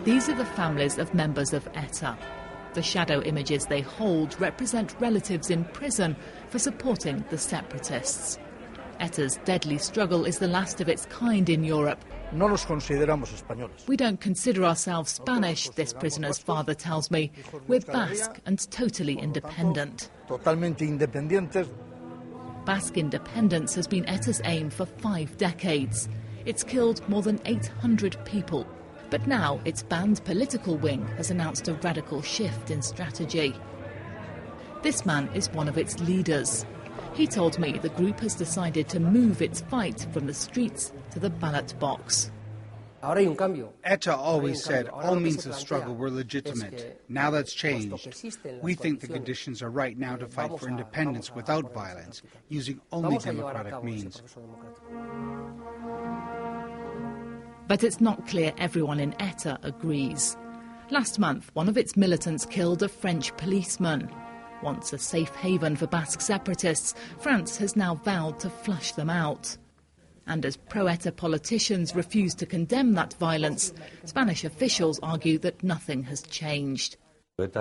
These are the families of members of ETA. The shadow images they hold represent relatives in prison for supporting the separatists. ETA's deadly struggle is the last of its kind in Europe. No nos consideramos españoles. We don't consider ourselves Spanish, this prisoner's father tells me. We're Basque and totally independent. Totalmente independientes. Basque independence has been ETA's aim for 5 decades. It's killed more than 800 people. But now its banned political wing has announced a radical shift in strategy. This man is one of its leaders. He told me the group has decided to move its fight from the streets to the ballot box. ETA always said all means of struggle were legitimate. Now that's changed. We think the conditions are right now to fight for independence without violence, using only democratic means. But it's not clear everyone in ETA agrees. Last month, one of its militants killed a French policeman. Once a safe haven for Basque separatists, France has now vowed to flush them out. And as pro-ETA politicians refuse to condemn that violence, Spanish officials argue that nothing has changed. There's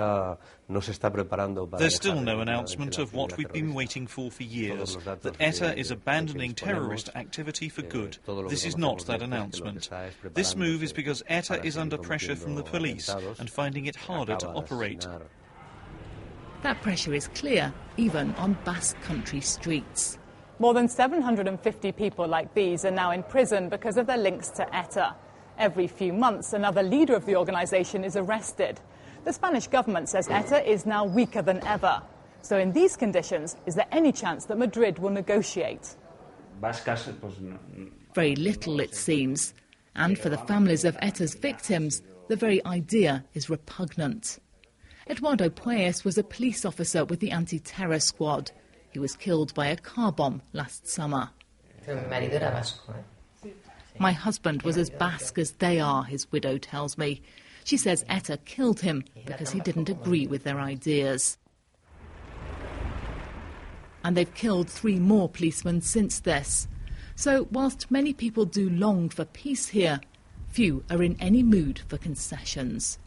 still no announcement of what we've been waiting for years, that ETA is abandoning terrorist activity for good. This is not that announcement. This move is because ETA is under pressure from the police and finding it harder to operate. That pressure is clear, even on Basque Country streets. More than 750 people like these are now in prison because of their links to ETA. Every few months, another leader of the organisation is arrested. The Spanish government says ETA is now weaker than ever. So in these conditions, is there any chance that Madrid will negotiate? Very little, it seems. And for the families of ETA's victims, the very idea is repugnant. Eduardo Puelles was a police officer with the anti-terror squad. He was killed by a car bomb last summer. My husband was as Basque as they are, his widow tells me. She says ETA killed him because he didn't agree with their ideas. And they've killed 3 more policemen since this. So whilst many people do long for peace here, few are in any mood for concessions.